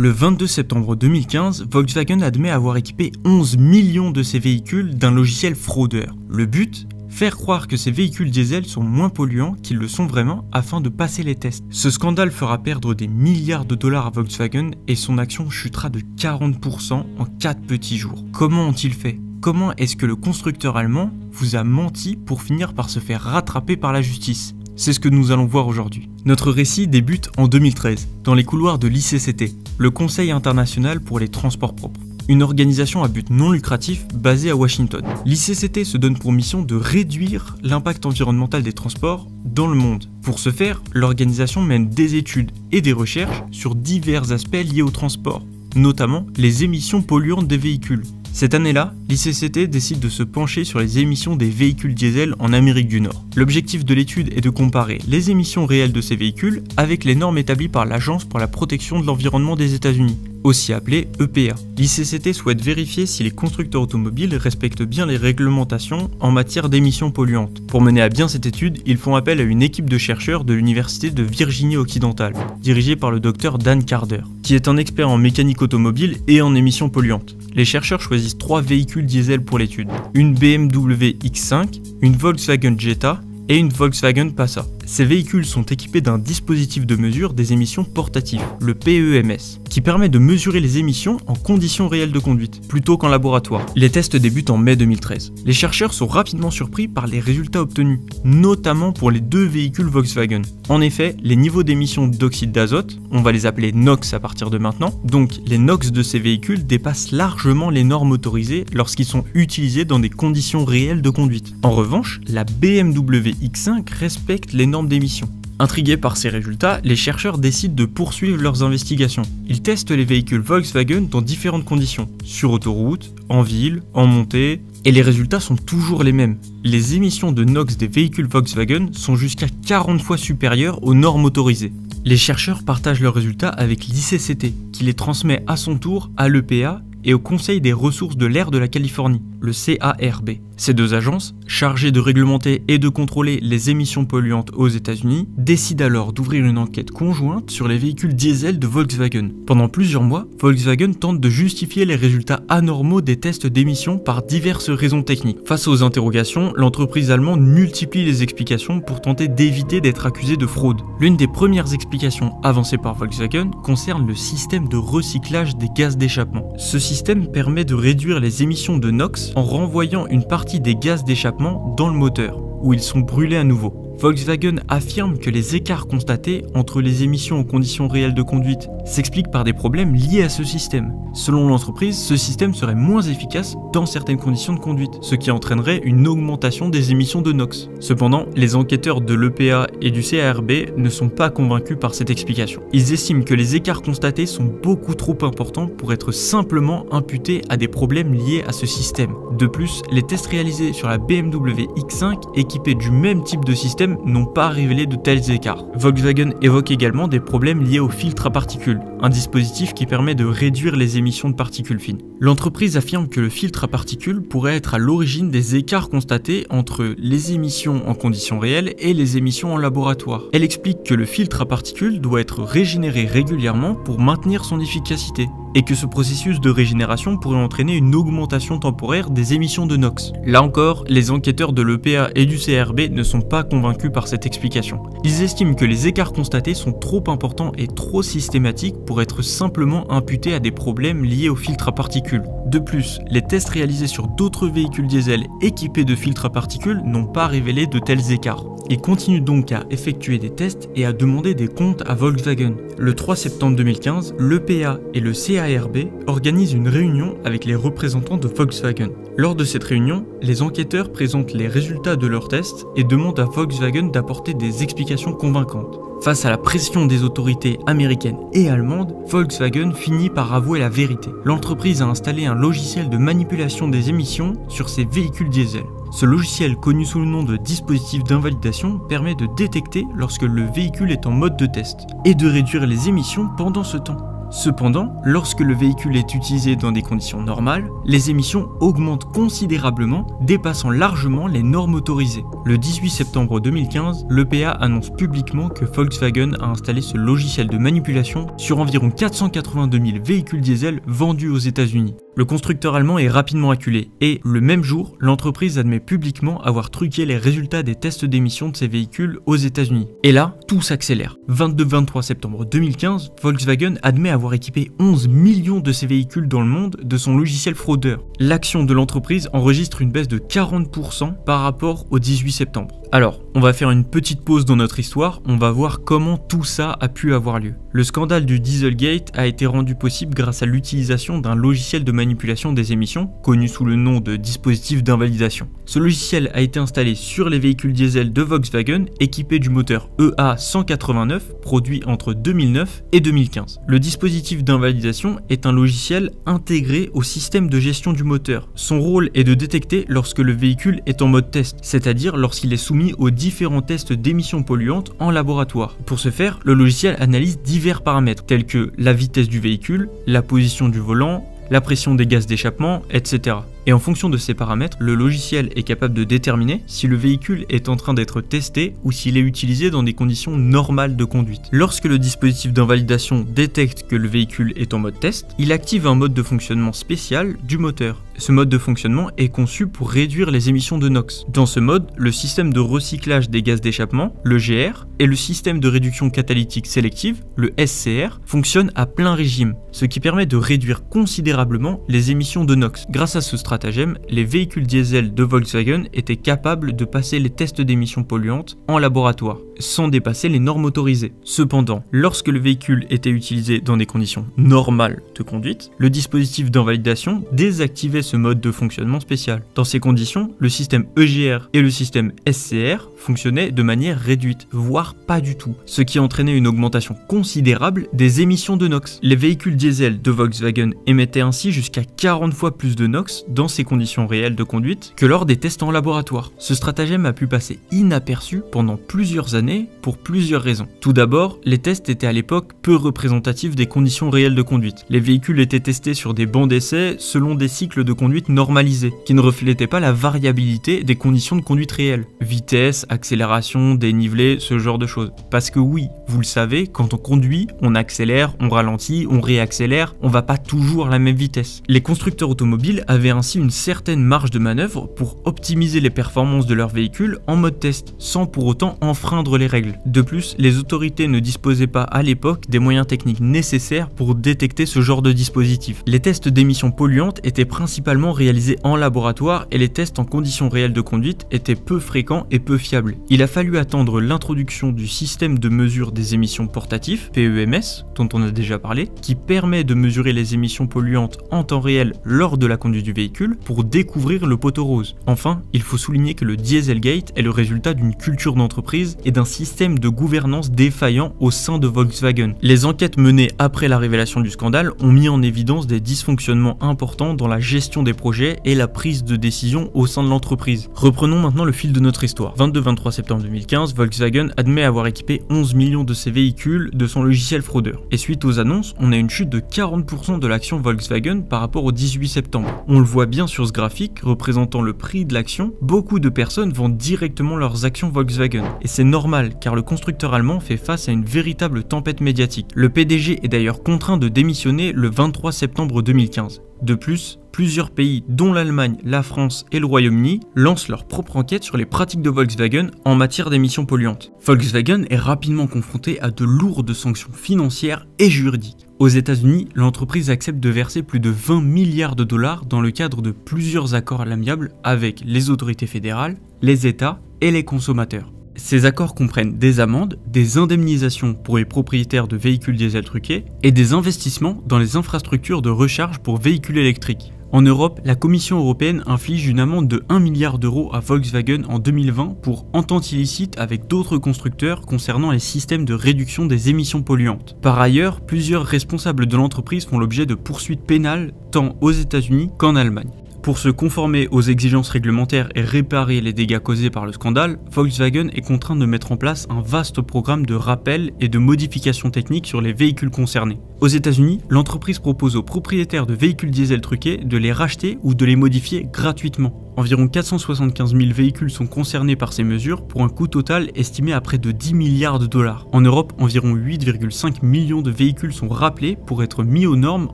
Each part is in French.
Le 22 septembre 2015, Volkswagen admet avoir équipé 11 millions de ses véhicules d'un logiciel fraudeur. Le but ? Faire croire que ces véhicules diesel sont moins polluants qu'ils le sont vraiment afin de passer les tests. Ce scandale fera perdre des milliards de dollars à Volkswagen et son action chutera de 40% en 4 petits jours. Comment ont-ils fait ? Comment est-ce que le constructeur allemand vous a menti pour finir par se faire rattraper par la justice ? C'est ce que nous allons voir aujourd'hui. Notre récit débute en 2013, dans les couloirs de l'ICCT, le Conseil international pour les transports propres. Une organisation à but non lucratif basée à Washington. L'ICCT se donne pour mission de réduire l'impact environnemental des transports dans le monde. Pour ce faire, l'organisation mène des études et des recherches sur divers aspects liés au transport, notamment les émissions polluantes des véhicules. Cette année-là, l'ICCT décide de se pencher sur les émissions des véhicules diesel en Amérique du Nord. L'objectif de l'étude est de comparer les émissions réelles de ces véhicules avec les normes établies par l'Agence pour la protection de l'environnement des États-Unis, aussi appelée EPA. L'ICCT souhaite vérifier si les constructeurs automobiles respectent bien les réglementations en matière d'émissions polluantes. Pour mener à bien cette étude, ils font appel à une équipe de chercheurs de l'Université de Virginie-Occidentale, dirigée par le docteur Dan Carter, qui est un expert en mécanique automobile et en émissions polluantes. Les chercheurs choisissent 3 véhicules diesel pour l'étude, une BMW X5, une Volkswagen Jetta et une Volkswagen Passa. Ces véhicules sont équipés d'un dispositif de mesure des émissions portatif, le PEMS, qui permet de mesurer les émissions en conditions réelles de conduite, plutôt qu'en laboratoire. Les tests débutent en mai 2013. Les chercheurs sont rapidement surpris par les résultats obtenus, notamment pour les 2 véhicules Volkswagen. En effet, les niveaux d'émissions d'oxyde d'azote, on va les appeler NOx à partir de maintenant, donc les NOx de ces véhicules dépassent largement les normes autorisées lorsqu'ils sont utilisés dans des conditions réelles de conduite. En revanche, la BMW X5 respecte les normes d'émissions. Intrigués par ces résultats, les chercheurs décident de poursuivre leurs investigations. Ils testent les véhicules Volkswagen dans différentes conditions, sur autoroute, en ville, en montée, et les résultats sont toujours les mêmes. Les émissions de NOx des véhicules Volkswagen sont jusqu'à 40 fois supérieures aux normes autorisées. Les chercheurs partagent leurs résultats avec l'ICCT, qui les transmet à son tour à l'EPA et au Conseil des ressources de l'air de la Californie, le CARB. Ces 2 agences, chargées de réglementer et de contrôler les émissions polluantes aux États-Unis, décident alors d'ouvrir une enquête conjointe sur les véhicules diesel de Volkswagen. Pendant plusieurs mois, Volkswagen tente de justifier les résultats anormaux des tests d'émissions par diverses raisons techniques. Face aux interrogations, l'entreprise allemande multiplie les explications pour tenter d'éviter d'être accusée de fraude. L'une des premières explications avancées par Volkswagen concerne le système de recyclage des gaz d'échappement. Ce système permet de réduire les émissions de NOx en renvoyant une partie des gaz d'échappement dans le moteur, où ils sont brûlés à nouveau. Volkswagen affirme que les écarts constatés entre les émissions aux conditions réelles de conduite s'expliquent par des problèmes liés à ce système. Selon l'entreprise, ce système serait moins efficace dans certaines conditions de conduite, ce qui entraînerait une augmentation des émissions de NOx. Cependant, les enquêteurs de l'EPA et du CARB ne sont pas convaincus par cette explication. Ils estiment que les écarts constatés sont beaucoup trop importants pour être simplement imputés à des problèmes liés à ce système. De plus, les tests réalisés sur la BMW X5 équipée du même type de système n'ont pas révélé de tels écarts. Volkswagen évoque également des problèmes liés au filtre à particules, un dispositif qui permet de réduire les émissions de particules fines. L'entreprise affirme que le filtre à particules pourrait être à l'origine des écarts constatés entre les émissions en conditions réelles et les émissions en laboratoire. Elle explique que le filtre à particules doit être régénéré régulièrement pour maintenir son efficacité, et que ce processus de régénération pourrait entraîner une augmentation temporaire des émissions de NOx. Là encore, les enquêteurs de l'EPA et du CRB ne sont pas convaincus par cette explication. Ils estiment que les écarts constatés sont trop importants et trop systématiques pour être simplement imputés à des problèmes liés au filtre à particules. De plus, les tests réalisés sur d'autres véhicules diesel équipés de filtres à particules n'ont pas révélé de tels écarts. Ils continuent donc à effectuer des tests et à demander des comptes à Volkswagen. Le 3 septembre 2015, l'EPA et le CARB organisent une réunion avec les représentants de Volkswagen. Lors de cette réunion, les enquêteurs présentent les résultats de leurs tests et demandent à Volkswagen d'apporter des explications convaincantes. Face à la pression des autorités américaines et allemandes, Volkswagen finit par avouer la vérité. L'entreprise a installé un logiciel de manipulation des émissions sur ses véhicules diesel. Ce logiciel, connu sous le nom de dispositif d'invalidation, permet de détecter lorsque le véhicule est en mode de test et de réduire les émissions pendant ce temps. Cependant, lorsque le véhicule est utilisé dans des conditions normales, les émissions augmentent considérablement, dépassant largement les normes autorisées. Le 18 septembre 2015, l'EPA annonce publiquement que Volkswagen a installé ce logiciel de manipulation sur environ 482 000 véhicules diesel vendus aux États-Unis. Le constructeur allemand est rapidement acculé et, le même jour, l'entreprise admet publiquement avoir truqué les résultats des tests d'émissions de ses véhicules aux États-Unis. Et là, tout s'accélère. 22-23 septembre 2015, Volkswagen admet avoir équipé 11 millions de ses véhicules dans le monde de son logiciel fraudeur. L'action de l'entreprise enregistre une baisse de 40% par rapport au 18 septembre. Alors, on va faire une petite pause dans notre histoire, on va voir comment tout ça a pu avoir lieu. Le scandale du Dieselgate a été rendu possible grâce à l'utilisation d'un logiciel de manipulation des émissions, connu sous le nom de dispositif d'invalidation. Ce logiciel a été installé sur les véhicules diesel de Volkswagen équipés du moteur EA189 produit entre 2009 et 2015. Le dispositif d'invalidation est un logiciel intégré au système de gestion du moteur. Son rôle est de détecter lorsque le véhicule est en mode test, c'est-à-dire lorsqu'il est soumis aux différents tests d'émissions polluantes en laboratoire. Pour ce faire, le logiciel analyse divers paramètres tels que la vitesse du véhicule, la position du volant, la pression des gaz d'échappement, etc. Et en fonction de ces paramètres, le logiciel est capable de déterminer si le véhicule est en train d'être testé ou s'il est utilisé dans des conditions normales de conduite. Lorsque le dispositif d'invalidation détecte que le véhicule est en mode test, il active un mode de fonctionnement spécial du moteur. Ce mode de fonctionnement est conçu pour réduire les émissions de NOx. Dans ce mode, le système de recyclage des gaz d'échappement, le GR, et le système de réduction catalytique sélective, le SCR, fonctionnent à plein régime, ce qui permet de réduire considérablement les émissions de NOx. Grâce à ce stratagème, les véhicules diesel de Volkswagen étaient capables de passer les tests d'émissions polluantes en laboratoire, sans dépasser les normes autorisées. Cependant, lorsque le véhicule était utilisé dans des conditions normales de conduite, le dispositif d'invalidation désactivait ce mode de fonctionnement spécial. Dans ces conditions, le système EGR et le système SCR fonctionnaient de manière réduite, voire pas du tout, ce qui entraînait une augmentation considérable des émissions de NOx. Les véhicules diesel de Volkswagen émettaient ainsi jusqu'à 40 fois plus de NOx dans ces conditions réelles de conduite que lors des tests en laboratoire. Ce stratagème a pu passer inaperçu pendant plusieurs années pour plusieurs raisons. Tout d'abord, les tests étaient à l'époque peu représentatifs des conditions réelles de conduite. Les véhicules étaient testés sur des bancs d'essai selon des cycles de conduite normalisés, qui ne reflétaient pas la variabilité des conditions de conduite réelles. Vitesse, accélération, dénivelé, ce genre de choses. Parce que oui, vous le savez, quand on conduit, on accélère, on ralentit, on réaccélère, on va pas toujours à la même vitesse. Les constructeurs automobiles avaient ainsi une certaine marge de manœuvre pour optimiser les performances de leurs véhicules en mode test, sans pour autant enfreindre les règles. De plus, les autorités ne disposaient pas à l'époque des moyens techniques nécessaires pour détecter ce genre de dispositif. Les tests d'émissions polluantes étaient principalement réalisés en laboratoire et les tests en conditions réelles de conduite étaient peu fréquents et peu fiables. Il a fallu attendre l'introduction du système de mesure des émissions portatif, PEMS, dont on a déjà parlé, qui permet de mesurer les émissions polluantes en temps réel lors de la conduite du véhicule pour découvrir le poteau rose. Enfin, il faut souligner que le Dieselgate est le résultat d'une culture d'entreprise et d'un système de gouvernance défaillant au sein de Volkswagen. Les enquêtes menées après la révélation du scandale ont mis en évidence des dysfonctionnements importants dans la gestion des projets et la prise de décision au sein de l'entreprise. Reprenons maintenant le fil de notre histoire. 22-23 septembre 2015, Volkswagen admet avoir équipé 11 millions de ses véhicules de son logiciel fraudeur. Et suite aux annonces, on a une chute de 40% de l'action Volkswagen par rapport au 18 septembre. On le voit bien sur ce graphique représentant le prix de l'action, beaucoup de personnes vendent directement leurs actions Volkswagen. Et c'est normal car le constructeur allemand fait face à une véritable tempête médiatique. Le PDG est d'ailleurs contraint de démissionner le 23 septembre 2015. De plus, plusieurs pays, dont l'Allemagne, la France et le Royaume-Uni, lancent leur propre enquête sur les pratiques de Volkswagen en matière d'émissions polluantes. Volkswagen est rapidement confronté à de lourdes sanctions financières et juridiques. Aux États-Unis, l'entreprise accepte de verser plus de 20 milliards de dollars dans le cadre de plusieurs accords à l'amiable avec les autorités fédérales, les États et les consommateurs. Ces accords comprennent des amendes, des indemnisations pour les propriétaires de véhicules diesel truqués et des investissements dans les infrastructures de recharge pour véhicules électriques. En Europe, la Commission européenne inflige une amende de 1 milliard d'euros à Volkswagen en 2020 pour entente illicite avec d'autres constructeurs concernant les systèmes de réduction des émissions polluantes. Par ailleurs, plusieurs responsables de l'entreprise font l'objet de poursuites pénales tant aux États-Unis qu'en Allemagne. Pour se conformer aux exigences réglementaires et réparer les dégâts causés par le scandale, Volkswagen est contraint de mettre en place un vaste programme de rappel et de modifications techniques sur les véhicules concernés. Aux États-Unis, l'entreprise propose aux propriétaires de véhicules diesel truqués de les racheter ou de les modifier gratuitement. Environ 475 000 véhicules sont concernés par ces mesures pour un coût total estimé à près de 10 milliards de dollars. En Europe, environ 8,5 millions de véhicules sont rappelés pour être mis aux normes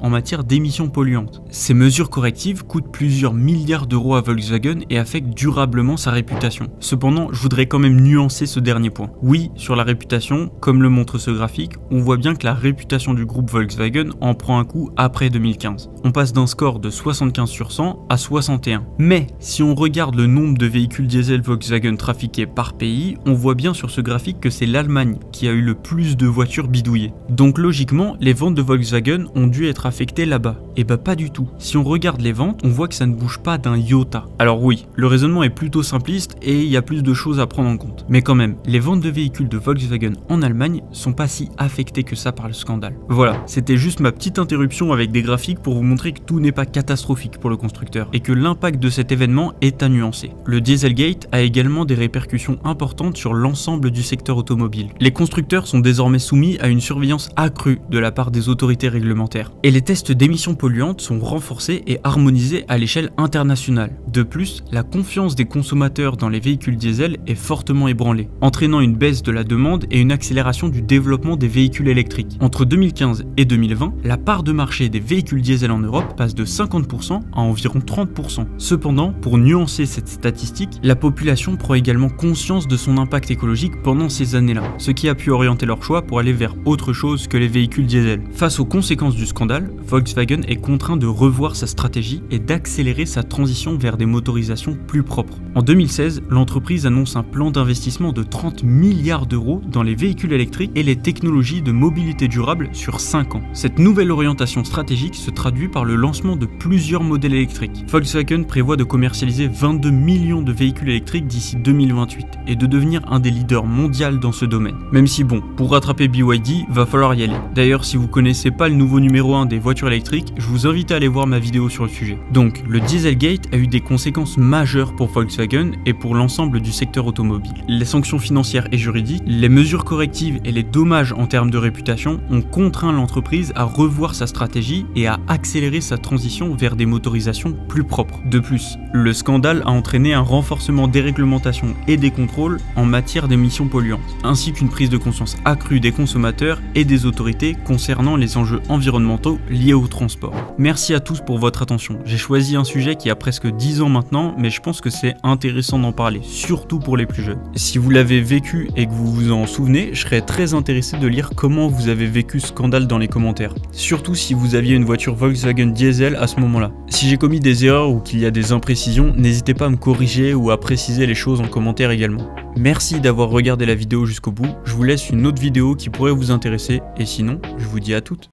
en matière d'émissions polluantes. Ces mesures correctives coûtent plusieurs milliards d'euros à Volkswagen et affectent durablement sa réputation. Cependant, je voudrais quand même nuancer ce dernier point. Oui, sur la réputation, comme le montre ce graphique, on voit bien que la réputation du groupe Volkswagen en prend un coup après 2015. On passe d'un score de 75 sur 100 à 61. Mais si on regarde le nombre de véhicules diesel Volkswagen trafiqués par pays, on voit bien sur ce graphique que c'est l'Allemagne qui a eu le plus de voitures bidouillées. Donc logiquement, les ventes de Volkswagen ont dû être affectées là-bas. Et bah pas du tout. Si on regarde les ventes, on voit que ça ne bouge pas d'un iota. Alors oui, le raisonnement est plutôt simpliste et il y a plus de choses à prendre en compte. Mais quand même, les ventes de véhicules de Volkswagen en Allemagne sont pas si affectées que ça par le scandale. Voilà, c'était juste ma petite interruption avec des graphiques pour vous montrer que tout n'est pas catastrophique pour le constructeur et que l'impact de cet événement est à nuancer. Le Dieselgate a également des répercussions importantes sur l'ensemble du secteur automobile. Les constructeurs sont désormais soumis à une surveillance accrue de la part des autorités réglementaires et les tests d'émissions polluantes sont renforcés et harmonisés à l'échelle internationale. De plus, la confiance des consommateurs dans les véhicules diesel est fortement ébranlée, entraînant une baisse de la demande et une accélération du développement des véhicules électriques. Entre 2015 et 2020, la part de marché des véhicules diesel en Europe passe de 50% à environ 30%. Cependant, pour nuancer cette statistique, la population prend également conscience de son impact écologique pendant ces années-là, ce qui a pu orienter leur choix pour aller vers autre chose que les véhicules diesel. Face aux conséquences du scandale, Volkswagen est contraint de revoir sa stratégie et d'accélérer sa transition vers des motorisations plus propres. En 2016, l'entreprise annonce un plan d'investissement de 30 milliards d'euros dans les véhicules électriques et les technologies de mobilité durable sur 5 ans. Cette nouvelle orientation stratégique se traduit par le lancement de plusieurs modèles électriques. Volkswagen prévoit de commercialiser 22 millions de véhicules électriques d'ici 2028 et de devenir un des leaders mondiaux dans ce domaine. Même si bon, pour rattraper BYD, va falloir y aller. D'ailleurs, si vous connaissez pas le nouveau numéro 1 des voitures électriques, je vous invite à aller voir ma vidéo sur le sujet. Donc, le Dieselgate a eu des conséquences majeures pour Volkswagen et pour l'ensemble du secteur automobile. Les sanctions financières et juridiques, les mesures correctives et les dommages en termes de réputation ont contraint l'entreprise à revoir sa stratégie et à accélérer sa transition vers des motorisations plus propres. De plus, le scandale a entraîné un renforcement des réglementations et des contrôles en matière d'émissions polluantes, ainsi qu'une prise de conscience accrue des consommateurs et des autorités concernant les enjeux environnementaux liés au transport. Merci à tous pour votre attention. J'ai choisi un sujet qui a presque 10 ans maintenant, mais je pense que c'est intéressant d'en parler, surtout pour les plus jeunes. Si vous l'avez vécu et que vous vous en souvenez, je serais très intéressé de lire comment vous avez vécu ce scandale dans les commentaires. Surtout si vous aviez une voiture Volkswagen diesel à ce moment-là. Si j'ai commis des erreurs ou qu'il y a des imprécisions, n'hésitez pas à me corriger ou à préciser les choses en commentaire également. Merci d'avoir regardé la vidéo jusqu'au bout, je vous laisse une autre vidéo qui pourrait vous intéresser et sinon, je vous dis à toutes.